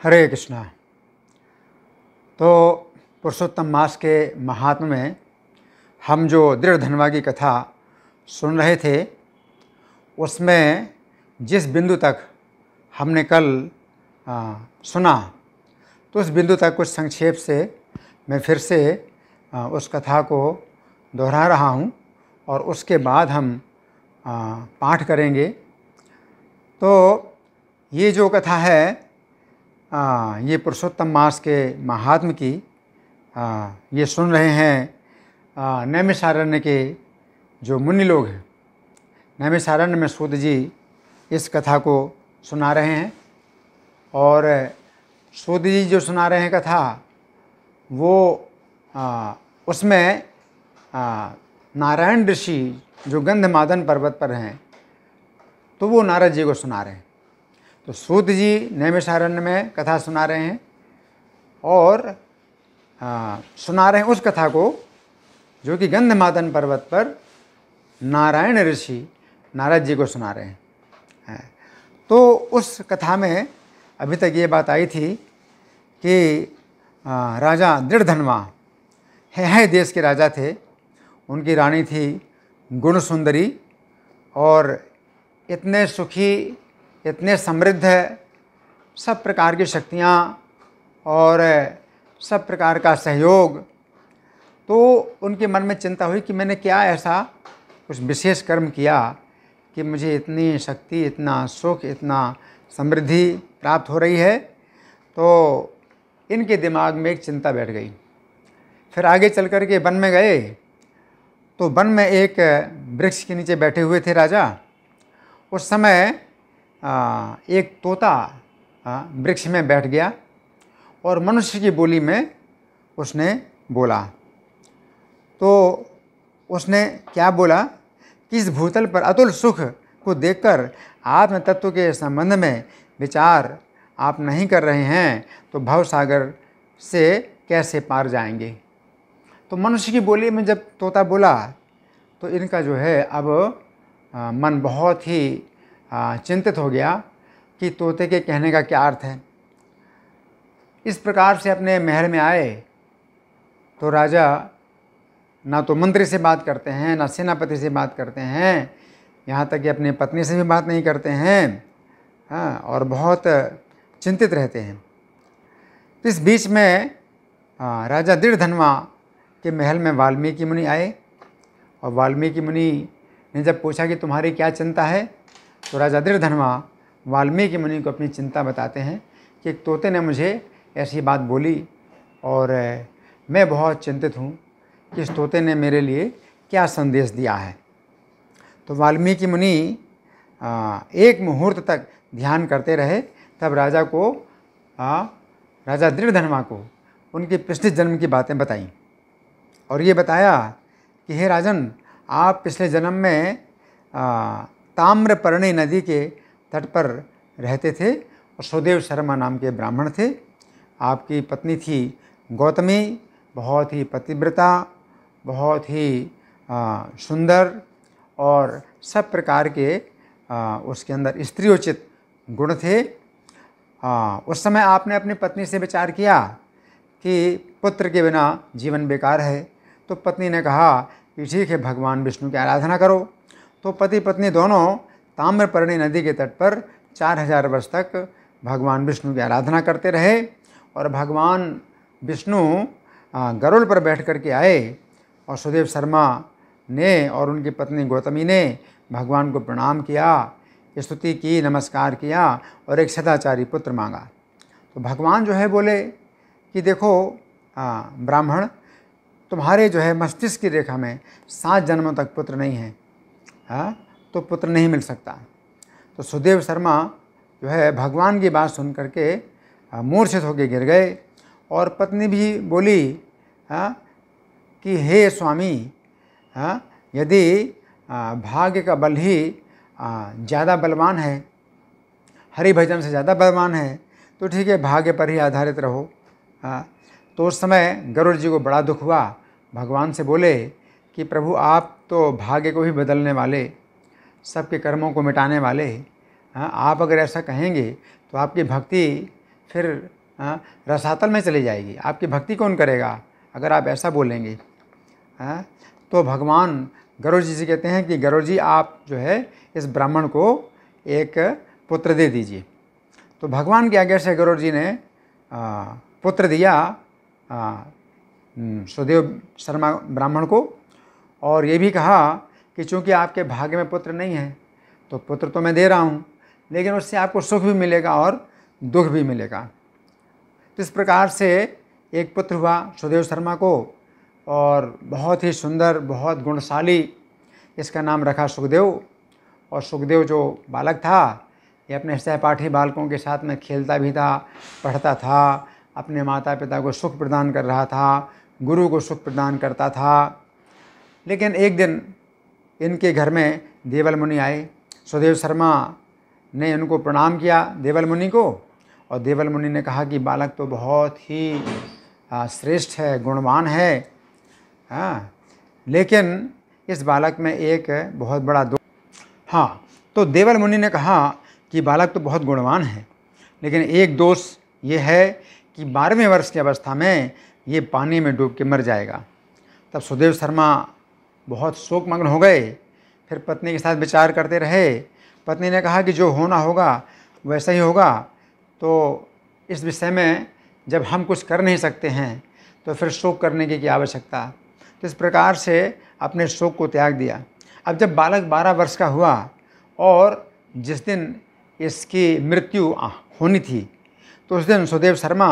हरे कृष्णा। तो पुरुषोत्तम मास के महात्म्य में हम जो दृढ़ धनवा की कथा सुन रहे थे, उसमें जिस बिंदु तक हमने कल सुना, तो उस बिंदु तक कुछ संक्षेप से मैं फिर से उस कथा को दोहरा रहा हूँ और उसके बाद हम पाठ करेंगे। तो ये जो कथा है, ये पुरुषोत्तम मास के महात्म्य की ये सुन रहे हैं नैमिषारण्य के जो मुनि लोग हैं। नैमिषारण्य में सूत जी इस कथा को सुना रहे हैं और सूत जी जो सुना रहे हैं कथा, वो उसमें नारायण ऋषि जो गंधमादन पर्वत पर हैं, तो वो नारद जी को सुना रहे हैं। तो सूत जी नैमिषारण्य में कथा सुना रहे हैं और सुना रहे हैं उस कथा को जो कि गंधमादन पर्वत पर नारायण ऋषि नारद जी को सुना रहे हैं। तो उस कथा में अभी तक ये बात आई थी कि राजा दृढ़धनवा है देश के राजा थे। उनकी रानी थी गुण सुंदरी और इतने सुखी, इतने समृद्ध, सब प्रकार की शक्तियाँ और सब प्रकार का सहयोग। तो उनके मन में चिंता हुई कि मैंने क्या ऐसा कुछ विशेष कर्म किया कि मुझे इतनी शक्ति, इतना सुख, इतना समृद्धि प्राप्त हो रही है। तो इनके दिमाग में एक चिंता बैठ गई। फिर आगे चल कर के वन में गए, तो वन में एक वृक्ष के नीचे बैठे हुए थे राजा। उस समय एक तोता वृक्ष में बैठ गया और मनुष्य की बोली में उसने बोला। तो उसने क्या बोला कि इस भूतल पर अतुल सुख को देखकर आत्म तत्व के संबंध में विचार आप नहीं कर रहे हैं, तो भवसागर से कैसे पार जाएंगे। तो मनुष्य की बोली में जब तोता बोला, तो इनका जो है अब मन बहुत ही चिंतित हो गया कि तोते के कहने का क्या अर्थ है। इस प्रकार से अपने महल में आए तो राजा ना तो मंत्री से बात करते हैं, ना सेनापति से बात करते हैं, यहाँ तक कि अपनी पत्नी से भी बात नहीं करते हैं। और बहुत चिंतित रहते हैं। तो इस बीच में राजा दृढ़धनवा के महल में वाल्मीकि मुनि आए और वाल्मीकि मुनि ने जब पूछा कि तुम्हारी क्या चिंता है, तो राजा दृढ़धनवा वाल्मीकि मुनि को अपनी चिंता बताते हैं कि एक तोते ने मुझे ऐसी बात बोली और मैं बहुत चिंतित हूँ कि इस तोते ने मेरे लिए क्या संदेश दिया है। तो वाल्मीकि मुनि एक मुहूर्त तक ध्यान करते रहे। तब राजा दृढ़धनवा को उनके पिछले जन्म की बातें बताईं और ये बताया कि हे राजन, आप पिछले जन्म में ताम्रपर्णी नदी के तट पर रहते थे और सुदेव शर्मा नाम के ब्राह्मण थे। आपकी पत्नी थी गौतमी, बहुत ही पतिव्रता, बहुत ही सुंदर और सब प्रकार के उसके अंदर स्त्रीयोचित गुण थे। उस समय आपने अपनी पत्नी से विचार किया कि पुत्र के बिना जीवन बेकार है। तो पत्नी ने कहा कि ठीक है, भगवान विष्णु की आराधना करो। तो पति पत्नी दोनों ताम्रपर्णी नदी के तट पर 4000 वर्ष तक भगवान विष्णु की आराधना करते रहे और भगवान विष्णु गरुड़ पर बैठ कर के आए और सुदेव शर्मा ने और उनकी पत्नी गौतमी ने भगवान को प्रणाम किया, स्तुति की, नमस्कार किया और एक सदाचारी पुत्र मांगा। तो भगवान जो है बोले कि देखो ब्राह्मण, तुम्हारे जो है मस्तिष्क की रेखा में 7 जन्मों तक पुत्र नहीं है, तो पुत्र नहीं मिल सकता। तो सुदेव शर्मा जो है भगवान की बात सुन करके मूर्छित होकर गिर गए और पत्नी भी बोली कि हे स्वामी, यदि भाग्य का बल ही ज़्यादा बलवान है, हरि भजन से ज़्यादा बलवान है, तो ठीक है, भाग्य पर ही आधारित रहो। तो उस समय गरुड़ जी को बड़ा दुख हुआ। भगवान से बोले कि प्रभु, आप तो भाग्य को ही बदलने वाले, सबके कर्मों को मिटाने वाले, आप अगर ऐसा कहेंगे तो आपकी भक्ति फिर रसातल में चली जाएगी, आपकी भक्ति कौन करेगा अगर आप ऐसा बोलेंगे। तो भगवान गरुड़ जी से कहते हैं कि गरुड़ जी आप जो है इस ब्राह्मण को एक पुत्र दे दीजिए। तो भगवान की आज्ञा से गरुड़ जी ने पुत्र दिया सुदेव शर्मा ब्राह्मण को, और ये भी कहा कि चूँकि आपके भाग्य में पुत्र नहीं है तो पुत्र तो मैं दे रहा हूँ, लेकिन उससे आपको सुख भी मिलेगा और दुख भी मिलेगा। तो इस प्रकार से एक पुत्र हुआ सुदेव शर्मा को, और बहुत ही सुंदर, बहुत गुणशाली, इसका नाम रखा सुखदेव। और सुखदेव जो बालक था ये अपने सहपाठी बालकों के साथ में खेलता भी था, पढ़ता था, अपने माता पिता को सुख प्रदान कर रहा था, गुरु को सुख प्रदान करता था। लेकिन एक दिन इनके घर में देवल मुनि आए। सुदेव शर्मा ने उनको प्रणाम किया देवल मुनि को, और देवल मुनि ने कहा कि बालक तो बहुत ही श्रेष्ठ है, गुणवान है, लेकिन इस बालक में एक बहुत बड़ा दोष। तो देवल मुनि ने कहा कि बालक तो बहुत गुणवान है, लेकिन एक दोष ये है कि 12वें वर्ष की अवस्था में ये पानी में डूब के मर जाएगा। तब सुदेव शर्मा बहुत शोकमग्न हो गए। फिर पत्नी के साथ विचार करते रहे। पत्नी ने कहा कि जो होना होगा वैसा ही होगा, तो इस विषय में जब हम कुछ कर नहीं सकते हैं तो फिर शोक करने की क्या आवश्यकता। तो इस प्रकार से अपने शोक को त्याग दिया। अब जब बालक 12 वर्ष का हुआ और जिस दिन इसकी मृत्यु होनी थी, तो उस दिन सुदेव शर्मा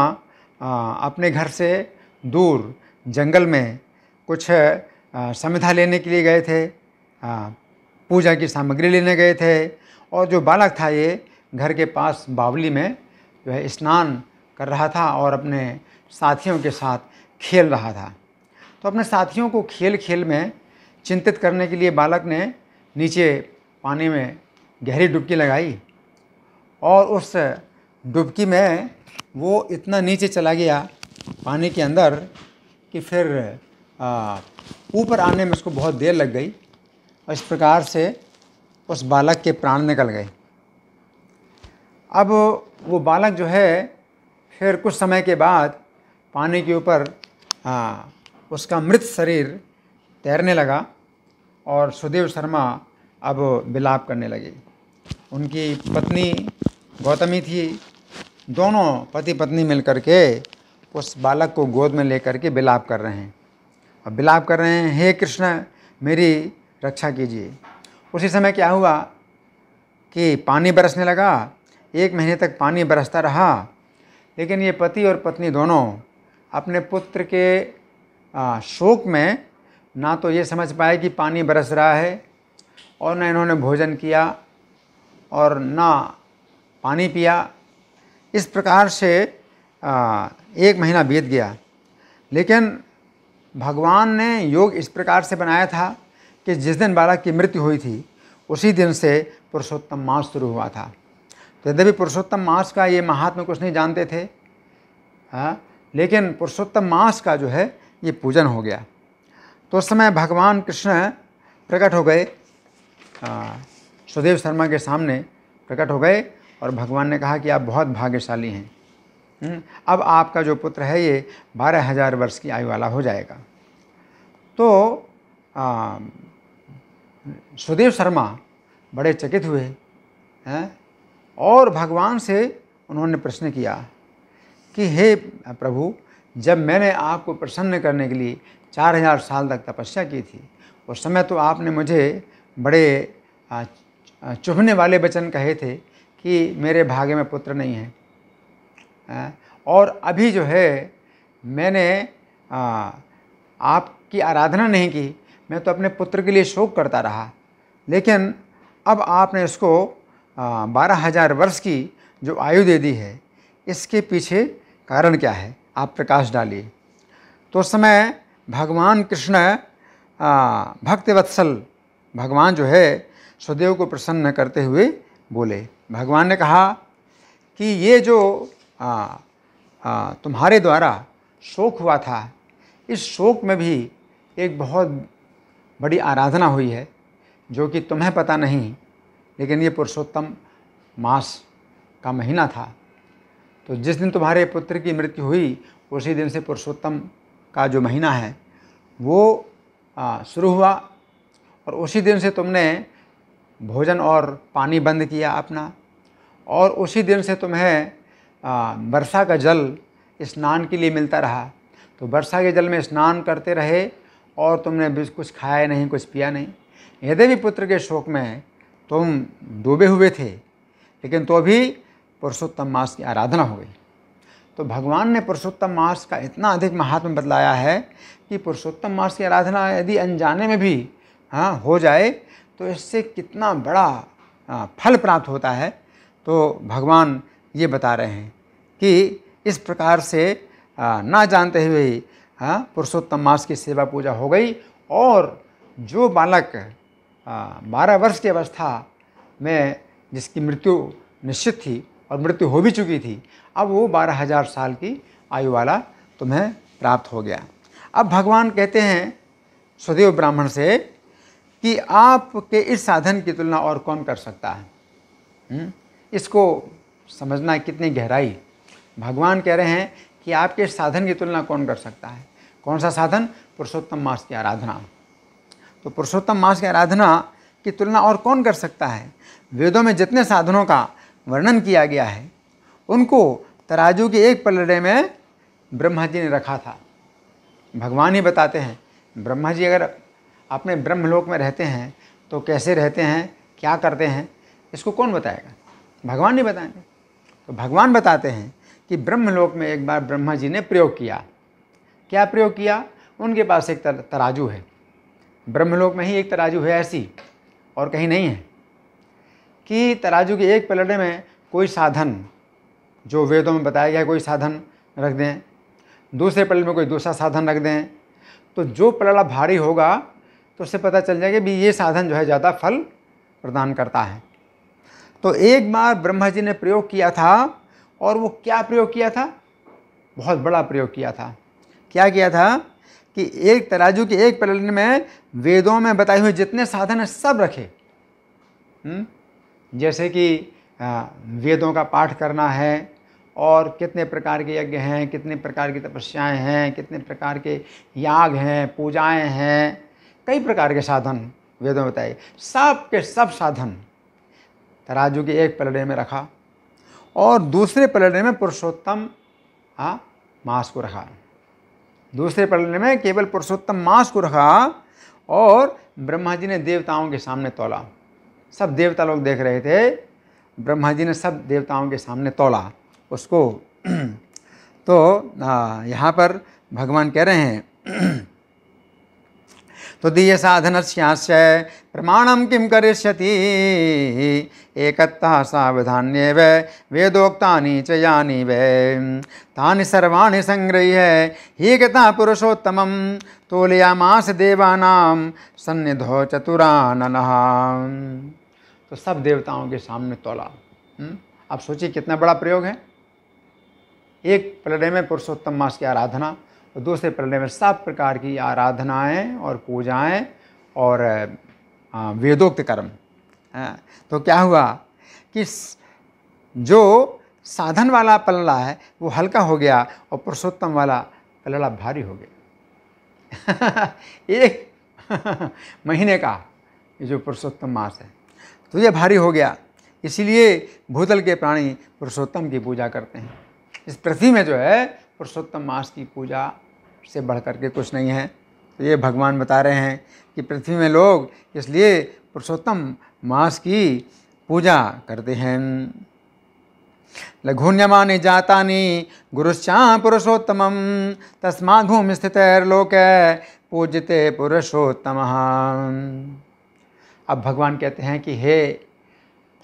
अपने घर से दूर जंगल में कुछ समिधा लेने के लिए गए थे, पूजा की सामग्री लेने गए थे। और जो बालक था ये घर के पास बावली में जो है स्नान कर रहा था और अपने साथियों के साथ खेल रहा था। तो अपने साथियों को खेल खेल में चिंतित करने के लिए बालक ने नीचे पानी में गहरी डुबकी लगाई, और उस डुबकी में वो इतना नीचे चला गया पानी के अंदर कि फिर ऊपर आने में उसको बहुत देर लग गई, और इस प्रकार से उस बालक के प्राण निकल गए। अब वो बालक जो है फिर कुछ समय के बाद पानी के ऊपर उसका मृत शरीर तैरने लगा, और सुदेव शर्मा अब विलाप करने लगे। उनकी पत्नी गौतमी थी, दोनों पति पत्नी मिलकर के उस बालक को गोद में लेकर के विलाप कर रहे हैं, और विलाप कर रहे हैं, हे कृष्ण मेरी रक्षा कीजिए। उसी समय क्या हुआ कि पानी बरसने लगा। 1 महीने तक पानी बरसता रहा, लेकिन ये पति और पत्नी दोनों अपने पुत्र के शोक में ना तो ये समझ पाए कि पानी बरस रहा है, और ना इन्होंने भोजन किया और ना पानी पिया। इस प्रकार से 1 महीना बीत गया। लेकिन भगवान ने योग इस प्रकार से बनाया था कि जिस दिन बालक की मृत्यु हुई थी उसी दिन से पुरुषोत्तम मास शुरू हुआ था। तो यद्यपि पुरुषोत्तम मास का ये महात्मा कुछ नहीं जानते थे, लेकिन पुरुषोत्तम मास का जो है ये पूजन हो गया। तो उस समय भगवान कृष्ण प्रकट हो गए, सुदेव शर्मा के सामने प्रकट हो गए, और भगवान ने कहा कि आप बहुत भाग्यशाली हैं, अब आपका जो पुत्र है ये 12,000 वर्ष की आयु वाला हो जाएगा। तो सुदेव शर्मा बड़े चकित हुए हैं, और भगवान से उन्होंने प्रश्न किया कि हे प्रभु, जब मैंने आपको प्रसन्न करने के लिए 4000 साल तक तपस्या की थी, उस समय तो आपने मुझे बड़े चुभने वाले वचन कहे थे कि मेरे भाग्य में पुत्र नहीं है, और अभी जो है मैंने आपकी आराधना नहीं की, मैं तो अपने पुत्र के लिए शोक करता रहा, लेकिन अब आपने इसको 12,000 वर्ष की जो आयु दे दी है, इसके पीछे कारण क्या है, आप प्रकाश डालिए। तो उस समय भगवान कृष्ण भक्तवत्सल भगवान जो है सुदेव को प्रसन्न करते हुए बोले। भगवान ने कहा कि ये जो तुम्हारे द्वारा शोक हुआ था, इस शोक में भी एक बहुत बड़ी आराधना हुई है जो कि तुम्हें पता नहीं, लेकिन ये पुरुषोत्तम मास का महीना था। तो जिस दिन तुम्हारे पुत्र की मृत्यु हुई उसी दिन से पुरुषोत्तम का जो महीना है वो शुरू हुआ, और उसी दिन से तुमने भोजन और पानी बंद किया अपना, और उसी दिन से तुम्हें वर्षा का जल स्नान के लिए मिलता रहा। तो वर्षा के जल में स्नान करते रहे और तुमने भी कुछ खाया नहीं, कुछ पिया नहीं। यद्यपि पुत्र के शोक में तुम डूबे हुए थे, लेकिन तो भी पुरुषोत्तम मास की आराधना हो गई। तो भगवान ने पुरुषोत्तम मास का इतना अधिक महात्म्य बतलाया है कि पुरुषोत्तम मास की आराधना यदि अनजाने में भी हो जाए तो इससे कितना बड़ा फल प्राप्त होता है। तो भगवान ये बता रहे हैं कि इस प्रकार से ना जानते हुए पुरुषोत्तम मास की सेवा पूजा हो गई, और जो बालक 12 वर्ष की अवस्था में जिसकी मृत्यु निश्चित थी और मृत्यु हो भी चुकी थी, अब वो 12,000 साल की आयु वाला तुम्हें प्राप्त हो गया। अब भगवान कहते हैं सुदेव ब्राह्मण से कि आपके इस साधन की तुलना और कौन कर सकता है। इसको समझना कितनी गहराई। भगवान कह रहे हैं कि आपके इस साधन की तुलना कौन कर सकता है। कौन सा साधन? पुरुषोत्तम मास की आराधना। तो पुरुषोत्तम मास की आराधना की तुलना और कौन कर सकता है। वेदों में जितने साधनों का वर्णन किया गया है उनको तराजू के एक पलड़े में ब्रह्मा जी ने रखा था। भगवान ही बताते हैं। ब्रह्मा जी अगर अपने ब्रह्मलोक में रहते हैं तो कैसे रहते हैं, क्या करते हैं, इसको कौन बताएगा? भगवान नहीं बताएंगे। तो भगवान बताते हैं कि ब्रह्मलोक में एक बार ब्रह्मा जी ने प्रयोग किया। क्या प्रयोग किया? उनके पास एक तराजू है। ब्रह्मलोक में ही एक तराजू है ऐसी, और कहीं नहीं है, कि तराजू के एक पलड़े में कोई साधन जो वेदों में बताया गया कोई साधन रख दें, दूसरे पलड़े में कोई दूसरा साधन रख दें, तो जो पलड़ा भारी होगा तो उससे पता चल जाएगा भी ये साधन जो है ज़्यादा फल प्रदान करता है। तो एक बार ब्रह्मा जी ने प्रयोग किया था, और वो क्या प्रयोग किया था? बहुत बड़ा प्रयोग किया था। क्या किया था कि एक तराजू के एक पलड़े में वेदों में बताए हुए जितने साधन हैं सब रखे। जैसे कि वेदों का पाठ करना है, और कितने प्रकार के यज्ञ हैं, कितने प्रकार की तपस्याएं हैं, कितने प्रकार के याग हैं, पूजाएं हैं, कई प्रकार के साधन वेदों में बताए। सब के सब साधन तराजू के एक पलड़े में रखा, और दूसरे पलड़े में पुरुषोत्तम मास को रखा। दूसरे पलड़े में केवल पुरुषोत्तम मास को रखा, और ब्रह्मा जी ने देवताओं के सामने तौला। सब देवता लोग देख रहे थे। ब्रह्मा जी ने सब देवताओं के सामने तौला उसको। तो यहाँ पर भगवान कह रहे हैं तो दीय साधनस्यास्य प्रमाणम किम करिष्यति एकत्ता सावधान्येव वेदोक्तानि च यानि वै तानि सर्वाणि संगृह्य हीगता पुरुषोत्तमं तोलयामास देवानां सन्निधौ चतुराननः। तो सब देवताओं के सामने तोला। आप सोचिए कितना बड़ा प्रयोग है। एक पलड़े में पुरुषोत्तम मास की आराधना, और दूसरे पलड़े में सब प्रकार की आराधनाएं और पूजाएं और वेदोक्त कर्म। तो क्या हुआ कि जो साधन वाला पलड़ा है वो हल्का हो गया, और पुरुषोत्तम वाला पलड़ा भारी हो गया। एक महीने का ये जो पुरुषोत्तम मास है तो ये भारी हो गया। इसीलिए भूतल के प्राणी पुरुषोत्तम की पूजा करते हैं। इस पृथ्वी में जो है पुरुषोत्तम मास की पूजा से बढ़ कर के कुछ नहीं है। तो ये भगवान बता रहे हैं कि पृथ्वी में लोग इसलिए पुरुषोत्तम मास की पूजा करते हैं। लघुन्यमानि जातानि गुरुश्चा पुरुषोत्तमं तस्माद् भूमि स्थितैर्लोके पूज्यते पुरुषोत्तमः। अब भगवान कहते हैं कि हे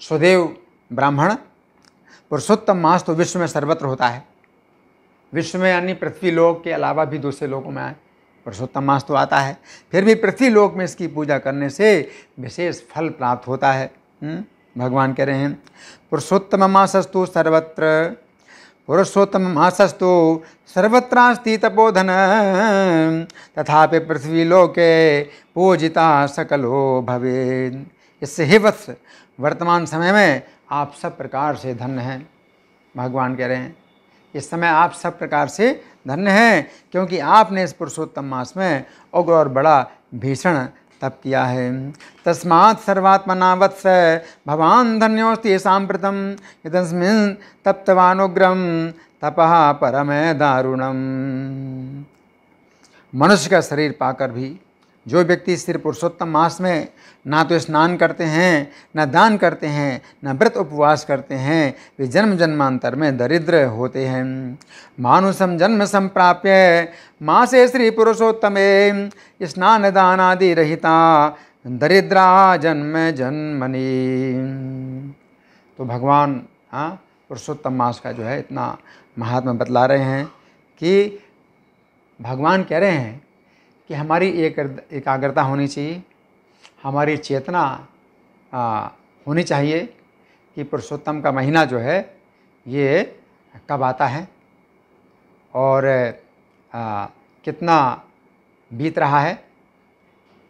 सुदेव ब्राह्मण, पुरुषोत्तम मास तो विश्व में सर्वत्र होता है। विश्व में यानी पृथ्वी लोक के अलावा भी दूसरे लोकों में पुरुषोत्तम मास तो आता है। फिर भी पृथ्वी लोक में इसकी पूजा करने से विशेष फल प्राप्त होता है। भगवान कह रहे हैं पुरुषोत्तम मासस्तु सर्वत्र, पुरुषोत्तम मासस्तु सर्वत्रास्ति तपोधन तथापि पृथ्वी लोके पूजिता सकलो भवेत्। इससे हे वत्स, वर्तमान समय में आप सब प्रकार से धन्य हैं। भगवान कह रहे हैं इस समय आप सब प्रकार से धन्य हैं, क्योंकि आपने इस पुरुषोत्तम मास में उग्र और बड़ा भीषण तप किया है। तस्मात् सर्वात्मना वत्स भवान धन्योस्ति सांप्रतम यदस्मिन् तप्तवानुग्रम तपः परमे दारुणम। मनुष्य का शरीर पाकर भी जो व्यक्ति सिर्फ पुरुषोत्तम मास में ना तो स्नान करते हैं, न दान करते हैं, न व्रत उपवास करते हैं, वे जन्म जन्मांतर में दरिद्र होते हैं। मानुषम जन्म संप्राप्य मासे श्री पुरुषोत्तमे स्नान दान आदि रहिता दरिद्रा जन्म जन्मनि। तो भगवान पुरुषोत्तम मास का जो है इतना महात्मा बतला रहे हैं कि भगवान कह रहे हैं कि हमारी एकाग्रता होनी चाहिए, हमारी चेतना होनी चाहिए कि पुरुषोत्तम का महीना जो है ये कब आता है और कितना बीत रहा है,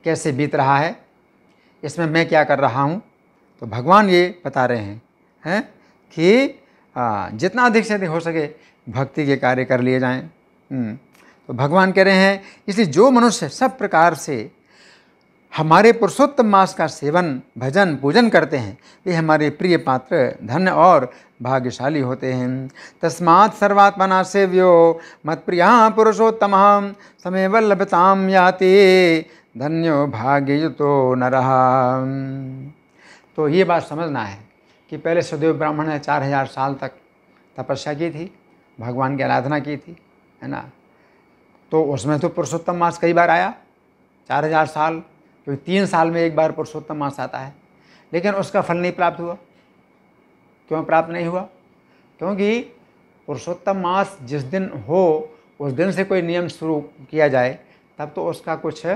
कैसे बीत रहा है, इसमें मैं क्या कर रहा हूँ। तो भगवान ये बता रहे हैं कि जितना अधिक से अधिक हो सके भक्ति के कार्य कर लिए जाएं। तो भगवान कह रहे हैं इसलिए जो मनुष्य सब प्रकार से हमारे पुरुषोत्तम मास का सेवन भजन पूजन करते हैं वे हमारे प्रिय पात्र धन्य और भाग्यशाली होते हैं। तस्मात् सर्वात्मना सेव्यो मत्प्रिया पुरुषोत्तम समय वल्लभताम याति धन्यो भाग्ययुतो नरः। तो ये बात समझना है कि पहले सुदेव ब्राह्मण ने 4000 साल तक तपस्या की थी, भगवान की आराधना की थी, है ना। तो उसमें तो पुरुषोत्तम मास कई बार आया, 4000 साल, क्योंकि 3 साल में एक बार पुरुषोत्तम मास आता है, लेकिन उसका फल नहीं प्राप्त हुआ। क्यों प्राप्त नहीं हुआ? क्योंकि पुरुषोत्तम मास जिस दिन हो उस दिन से कोई नियम शुरू किया जाए तब तो उसका कुछ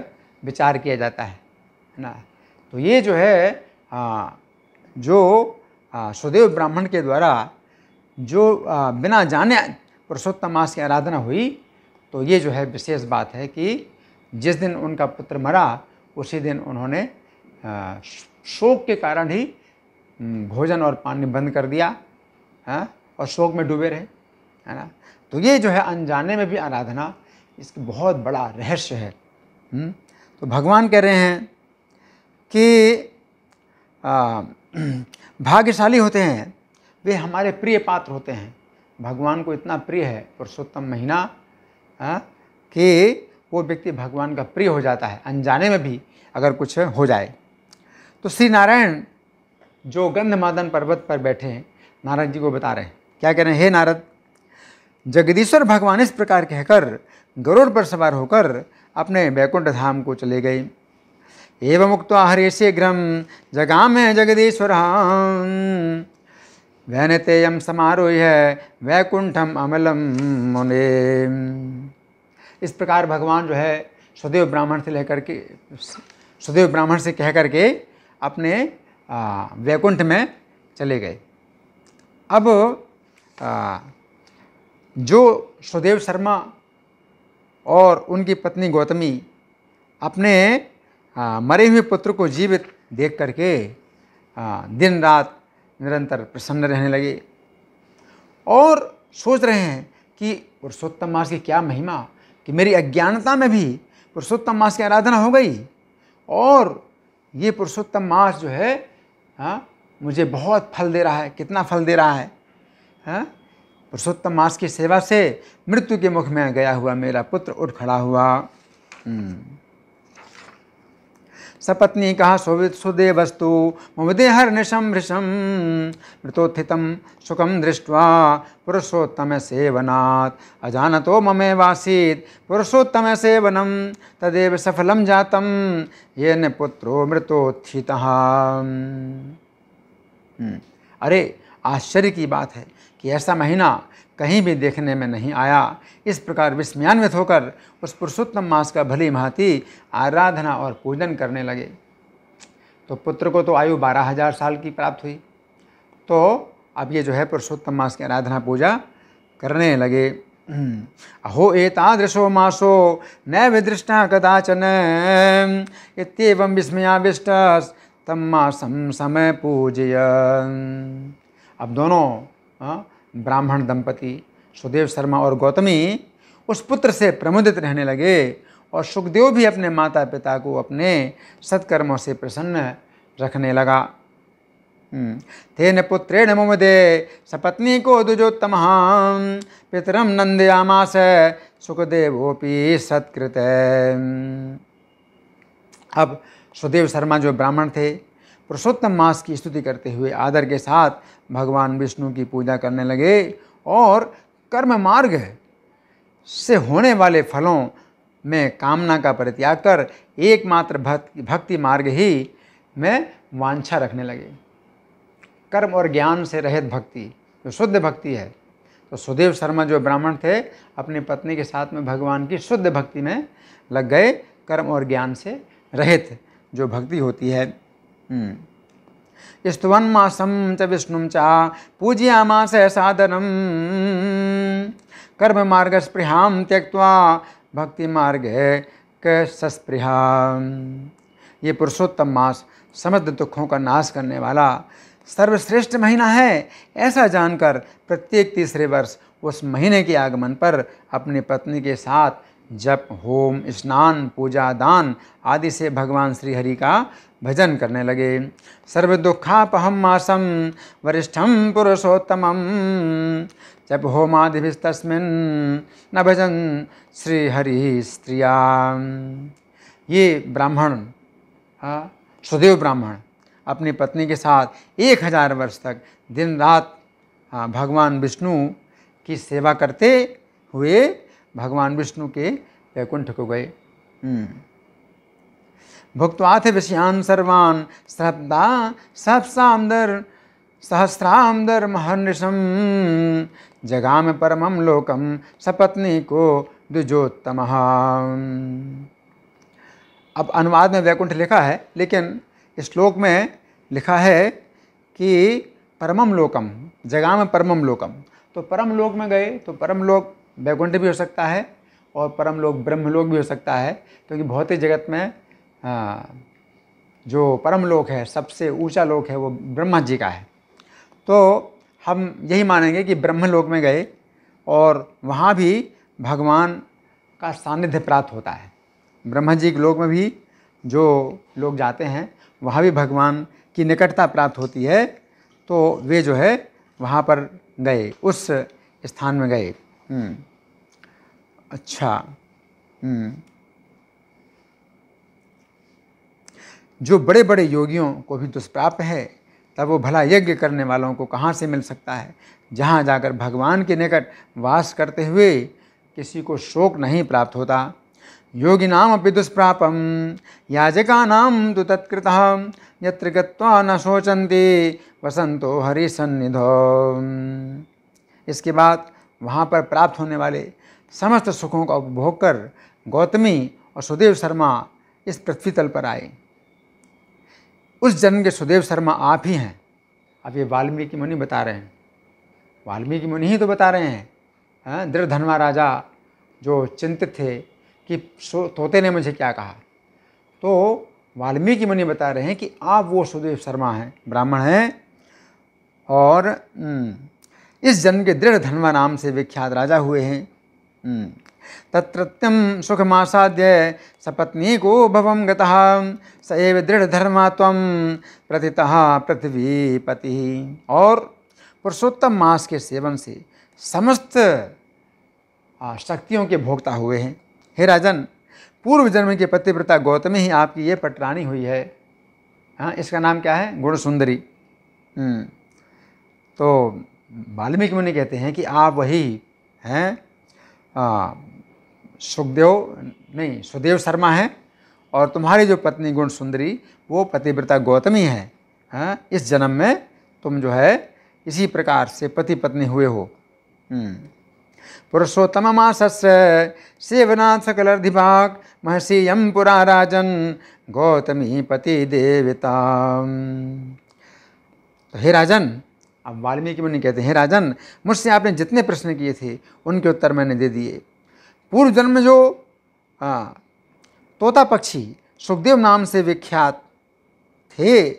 विचार किया जाता है ना। तो ये जो है जो सुदेव ब्राह्मण के द्वारा जो बिना जाने पुरुषोत्तम मास की आराधना हुई, तो ये जो है विशेष बात है कि जिस दिन उनका पुत्र मरा उसी दिन उन्होंने शोक के कारण ही भोजन और पानी बंद कर दिया और शोक में डूबे रहे, है ना। तो ये जो है अनजाने में भी आराधना, इसकी बहुत बड़ा रहस्य है। तो भगवान कह रहे हैं कि भाग्यशाली होते हैं वे हमारे प्रिय पात्र होते हैं। भगवान को इतना प्रिय है पुरुषोत्तम महीना कि वो व्यक्ति भगवान का प्रिय हो जाता है, अनजाने में भी अगर कुछ हो जाए। तो श्री नारायण जो गंधमादन पर्वत पर बैठे हैं नारद जी को बता रहे हैं, क्या कह रहे हैं, हे नारद, जगदीश्वर भगवान इस प्रकार कहकर गरुड़ पर सवार होकर अपने वैकुंठ धाम को चले गए। एवं मुक्त्वा हरिशीघ्रम जगामे जगदीश्वर वैनतेयम समारोह्य वैकुंठम अमलम मुने। इस प्रकार भगवान जो है सुदेव ब्राह्मण से कह करके अपने वैकुंठ में चले गए। अब जो सुदेव शर्मा और उनकी पत्नी गौतमी अपने मरे हुए पुत्र को जीवित देख करके दिन रात निरंतर प्रसन्न रहने लगे और सोच रहे हैं कि पुरुषोत्तम मास की क्या महिमा कि मेरी अज्ञानता में भी पुरुषोत्तम मास की आराधना हो गई और ये पुरुषोत्तम मास जो है मुझे बहुत फल दे रहा है। कितना फल दे रहा है? पुरुषोत्तम मास की सेवा से मृत्यु के मुख में गया हुआ मेरा पुत्र उठ खड़ा हुआ। सपत्नी कहा सुदेवस्तु मुदेहर निशम भृशम मृतोत्थितम सुखम दृष्ट्वा पुरुषोत्तम सेवनात् अजानतो ममे वासीत पुरुषोत्तम सेवनम तदेव सफलम जातम येन पुत्रो मृतोत्थितः। अरे आश्चर्य की बात है कि ऐसा महीना कहीं भी देखने में नहीं आया। इस प्रकार विस्मयान्वित होकर उस पुरुषोत्तम मास का भली भांति आराधना और पूजन करने लगे। तो पुत्र को तो आयु 12,000 साल की प्राप्त हुई, तो अब ये जो है पुरुषोत्तम मास की आराधना पूजा करने लगे। अहो एतादृशो मासो न विदृष्टः कदाचन इत्येवं विस्मयाविष्ट तम मासम समय पूजय। अब दोनों ब्राह्मण दंपति सुदेव शर्मा और गौतमी उस पुत्र से प्रमुदित रहने लगे और सुखदेव भी अपने माता पिता को अपने सत्कर्मों से प्रसन्न रखने लगा। तेन पुत्रेण मुमुदे सपत्नी को दुजोत्तम पितरम नंदयामास सुखदेवोपि सत्कृत। अब सुदेव शर्मा जो ब्राह्मण थे, पुरुषोत्तम मास की स्तुति करते हुए आदर के साथ भगवान विष्णु की पूजा करने लगे और कर्म मार्ग से होने वाले फलों में कामना का परित्याग कर एकमात्र भक्ति मार्ग ही में वांछा रखने लगे। कर्म और ज्ञान से रहित भक्ति जो शुद्ध भक्ति है। तो सुदेव शर्मा जो ब्राह्मण थे अपनी पत्नी के साथ में भगवान की शुद्ध भक्ति में लग गए, कर्म और ज्ञान से रहित जो भक्ति होती है। स्तुवन्मासं च विष्णुं च पूजयामास सादरं कर्म मार्ग स्पृहां त्यक्त्वा भक्ति मार्ग सस्पृहा। ये पुरुषोत्तम मास समस्त दुखों का नाश करने वाला सर्वश्रेष्ठ महीना है, ऐसा जानकर प्रत्येक तीसरे वर्ष उस महीने के आगमन पर अपनी पत्नी के साथ जप, होम, स्नान, पूजा, दान आदि से भगवान श्री हरि का भजन करने लगे। सर्व दुखापहम मासम वरिष्ठम पुरुषोत्तमम जप होमादिभिस्तस्मिन् न भजन श्री हरि स्त्रिया। ये ब्राह्मण सुदेव ब्राह्मण अपनी पत्नी के साथ 1000 वर्ष तक दिन रात भगवान विष्णु की सेवा करते हुए भगवान विष्णु के वैकुंठ को गए। भुक्त्वाथ विषयान् सर्वान् सहस्रामदर सहस्रामदर महर्निशम जगाम परमं लोकम सपत्नी को द्विजोत्तमः। अब अनुवाद में वैकुंठ लिखा है, लेकिन इस श्लोक में लिखा है कि परमम लोकम, जगह में परमम लोकम। तो परम लोक में गए तो परम लोक वैकुंठ भी हो सकता है और परम लोक ब्रह्मलोक भी हो सकता है, क्योंकि भौतिक जगत में जो परम लोक है, सबसे ऊंचा लोक है, वो ब्रह्मा जी का है। तो हम यही मानेंगे कि ब्रह्मलोक में गए और वहाँ भी भगवान का सानिध्य प्राप्त होता है। ब्रह्मा जी के लोक में भी जो लोग जाते हैं वहाँ भी भगवान की निकटता प्राप्त होती है, तो वे जो है वहाँ पर गए, उस स्थान में गए। अच्छा, जो बड़े बड़े योगियों को भी दुष्प्राप्त है, तब वो भला यज्ञ करने वालों को कहाँ से मिल सकता है, जहाँ जाकर भगवान के निकट वास करते हुए किसी को शोक नहीं प्राप्त होता। योगिनाम अपि दुष्प्रापम याजकानां तु तत्कृतः यत्र गत्वा न शोचन्ति वसंतो हरि सन्निधौ। इसके बाद वहाँ पर प्राप्त होने वाले समस्त सुखों का उपभोग कर गौतमी और सुदेव शर्मा इस पृथ्वी तल पर आए। उस जन्म के सुदेव शर्मा आप ही हैं। अब ये वाल्मीकि मुनि बता रहे हैं, वाल्मीकि मुनि ही तो बता रहे हैं। दृढ़धनवा राजा जो चिंतित थे कि तोते ने मुझे क्या कहा, तो वाल्मीकि मुनि बता रहे हैं कि आप वो सुदेव शर्मा हैं, ब्राह्मण हैं और इस जन्म के दृढ़धनवा नाम से विख्यात राजा हुए हैं। तत्रत्यं सुखमासाद्य सपत्नी को भवम गतः स एव दृढ़धर्मा त्वं प्रतितः पृथ्वीपति। और पुरुषोत्तम मास के सेवन से समस्त शक्तियों के भोक्ता हुए हैं। हे राजन, पूर्व जन्म के पतिव्रता गौतमी ही आपकी ये पटरानी हुई है। इसका नाम क्या है? गुणसुंदरी। तो वाल्मीकि मुनि कहते हैं कि आप वही हैं, सुदेव शर्मा हैं और तुम्हारी जो पत्नी गुणसुंदरी वो पतिव्रता गौतमी है। इस जन्म में तुम जो है इसी प्रकार से पति पत्नी हुए हो। पुरुषोत्तम मासस्य सेवनाथ सकलर्धिभाग महर्षि यम पुरा राजन गौतमी पति देवता। तो हे राजन, अब वाल्मीकि मुनि कहते हैं, हे राजन, मुझसे आपने जितने प्रश्न किए थे उनके उत्तर मैंने दे दिए। पूर्व जन्म में जो तोता पक्षी सुखदेव नाम से विख्यात थे,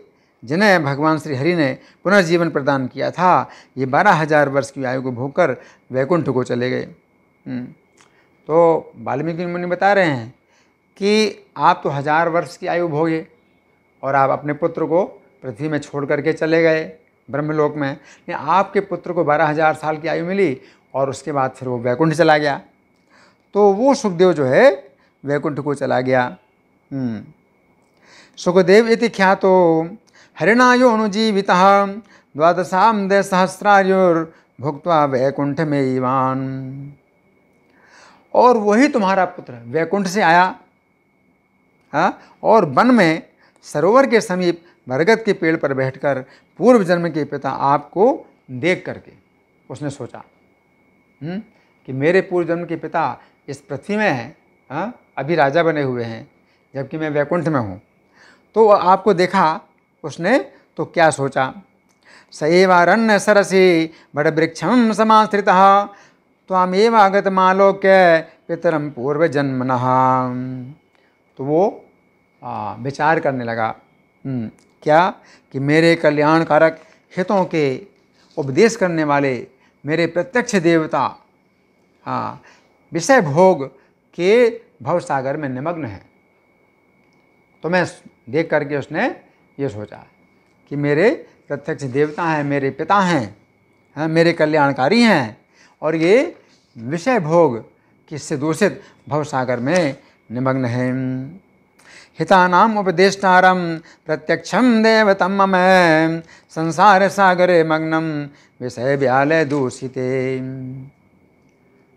जिन्हें भगवान श्री हरि ने पुनर्जीवन प्रदान किया था, ये 12,000 वर्ष की आयु को भोगकर वैकुंठ को चले गए। तो वाल्मीकि मुनि बता रहे हैं कि आप तो 1000 वर्ष की आयु भोगे और आप अपने पुत्र को पृथ्वी में छोड़ करके चले गए ब्रह्मलोक में, लेकिन आपके पुत्र को 12,000 साल की आयु मिली और उसके बाद फिर वो वैकुंठ चला गया। तो वो सुखदेव जो है वैकुंठ को चला गया। सुखदेव इति ख्यातो हरिणायो अनुजीवितः 12,000 वैकुंठ में ईवान। और वही तुम्हारा पुत्र वैकुंठ से आया और वन में सरोवर के समीप बरगद के पेड़ पर बैठकर पूर्व जन्म के पिता आपको देख करके उसने सोचा कि मेरे पूर्व जन्म के पिता इस पृथ्वी में हैं, अभी राजा बने हुए हैं, जबकि मैं वैकुंठ में हूँ। तो आपको देखा उसने, तो क्या सोचा, सएवारण्य सरसी बड़ वृक्षम समाश्रितः त्वामेव आगतमालोक्य पितरम पूर्व जन्मनः। तो वो विचार करने लगा क्या कि मेरे कल्याणकारक हितों के उपदेश करने वाले मेरे प्रत्यक्ष देवता विषय भोग के भवसागर में निमग्न है। तो मैं देख करके उसने ये सोचा कि मेरे प्रत्यक्ष देवता हैं, मेरे पिता हैं, मेरे कल्याणकारी हैं, और ये विषय भोग किससे दूषित भवसागर में निमग्न है। हितानाम उपदेष्टारम प्रत्यक्षम देवतम मम संसार सागरे मग्नम विषय व्यालय दूषिते।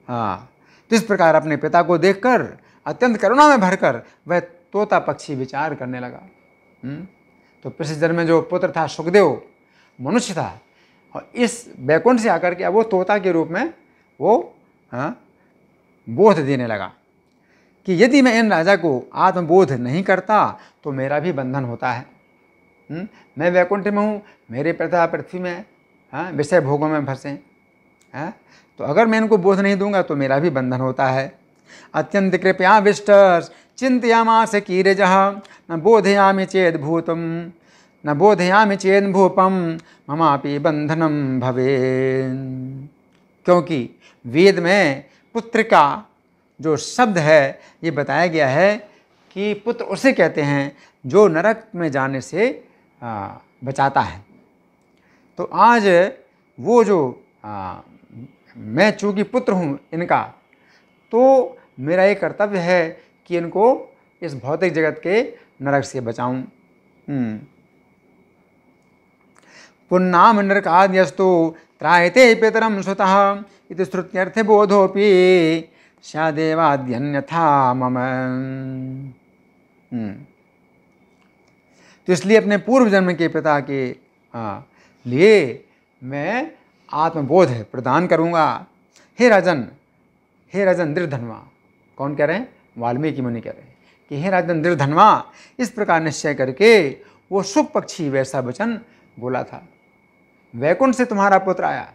तो इस प्रकार अपने पिता को देखकर अत्यंत करुणा में भरकर वह तोता पक्षी विचार करने लगा। तो पिछले जन्म में जो पुत्र था सुखदेव मनुष्य था, और इस वैकुंठ से आकर के अब वो तोता के रूप में वो बोध देने लगा कि यदि मैं इन राजा को आत्मबोध नहीं करता तो मेरा भी बंधन होता है। मैं वैकुंठ में हूँ, मेरे पिता पृथ्वी में विषय भोगों में फंसे हैं, तो अगर मैं इनको बोध नहीं दूंगा तो मेरा भी बंधन होता है। अत्यंत कृपया विष्ट चिंतयामास कीरजः न बोधयामि चेद भूतम न बोधयामि चेद भूपम ममापि बंधनम भवे। क्योंकि वेद में पुत्र का जो शब्द है ये बताया गया है कि पुत्र उसे कहते हैं जो नरक में जाने से बचाता है। तो आज वो जो मैं चूँकि पुत्र हूँ इनका, तो मेरा ये कर्तव्य है कि इनको इस भौतिक जगत के नरक से बचाऊं। पुन्नाम नरकाद्यस्तु त्रायते पितरम सुतः इति श्रुत्यर्थे बोधोपि स्यादेवाद्यन्यथा मम। तो इसलिए अपने पूर्व जन्म के पिता के लिए मैं आत्मबोध प्रदान करूँगा। हे राजन दृढ़धन्वा। कौन कह रहे हैं? वाल्मीकि मुनि कह रहे हैं कि हे राजन दृढ़धन्वा, इस प्रकार निश्चय करके वो शुक पक्षी वैसा वचन बोला था। वैकुंठ से तुम्हारा पुत्र आया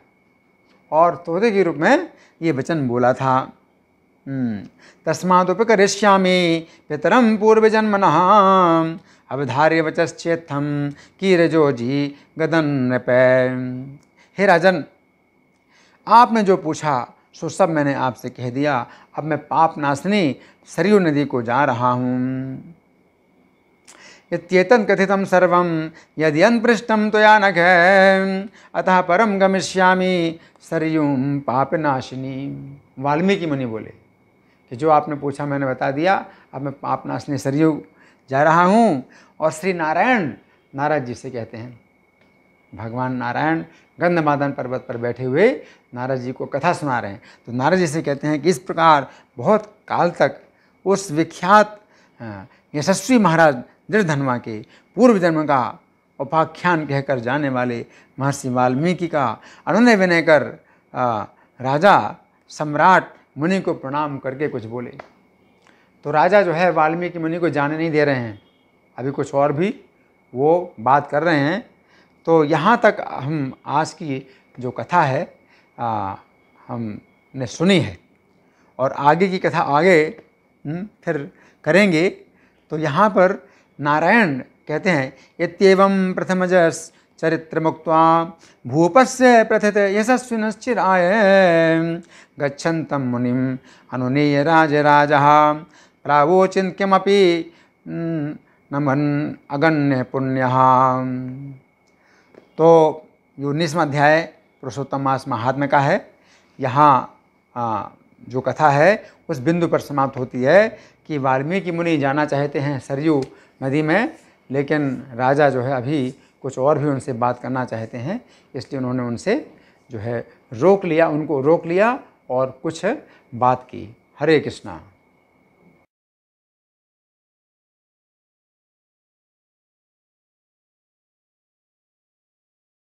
और तोते के रूप में ये वचन बोला था। तस्मादुपकरिष्यामि पितरम पूर्व जन्मनः अवधार्य वचश्चेत्थम कीरजोजी गदन नृपै। हे राजन, आपने जो पूछा सो सब मैंने आपसे कह दिया। अब मैं पाप नाशनी सरयू नदी को जा रहा हूँ। इत्येतत् कथितं सर्वं यदि अनपृष्टं त्वया नघ अतः परम गमिष्यामि सरयूं पापनाशिनी। वाल्मीकि मुनि बोले कि जो आपने पूछा मैंने बता दिया, अब मैं पापनाशिनी सरयू जा रहा हूँ। और श्री नारायण, नारद जी से कहते हैं, भगवान नारायण गंधमादन पर्वत पर बैठे हुए नारद जी को कथा सुना रहे हैं। तो नारद जी से कहते हैं कि इस प्रकार बहुत काल तक उस विख्यात यशस्वी महाराज दृढ़धन्वा के पूर्व जन्म का उपाख्यान कहकर जाने वाले महर्षि वाल्मीकि का अनुनय विनय कर राजा सम्राट मुनि को प्रणाम करके कुछ बोले। तो राजा जो है वाल्मीकि मुनि को जाने नहीं दे रहे हैं, अभी कुछ और भी वो बात कर रहे हैं। तो यहाँ तक हम आज की जो कथा है हमने सुनी है, और आगे की कथा आगे फिर करेंगे। तो यहाँ पर नारायण कहते हैं इत्येवं प्रथमजस् चरित्र मुक्त्वा भूपस्य प्रथित यशस्विनश्चिराय गच्छन्तं मुनिम् अनुनीय राजराजः प्रावोचिन् किमपि नमन् अगण्य पुण्यः। तो 19वां अध्याय पुरुषोत्तम मास महात्म्य का है। यहाँ जो कथा है उस बिंदु पर समाप्त होती है कि वाल्मीकि मुनि जाना चाहते हैं सरयू नदी में, लेकिन राजा जो है अभी कुछ और भी उनसे बात करना चाहते हैं, इसलिए उन्होंने उनसे जो है उनको रोक लिया और कुछ बात की। हरे कृष्णा।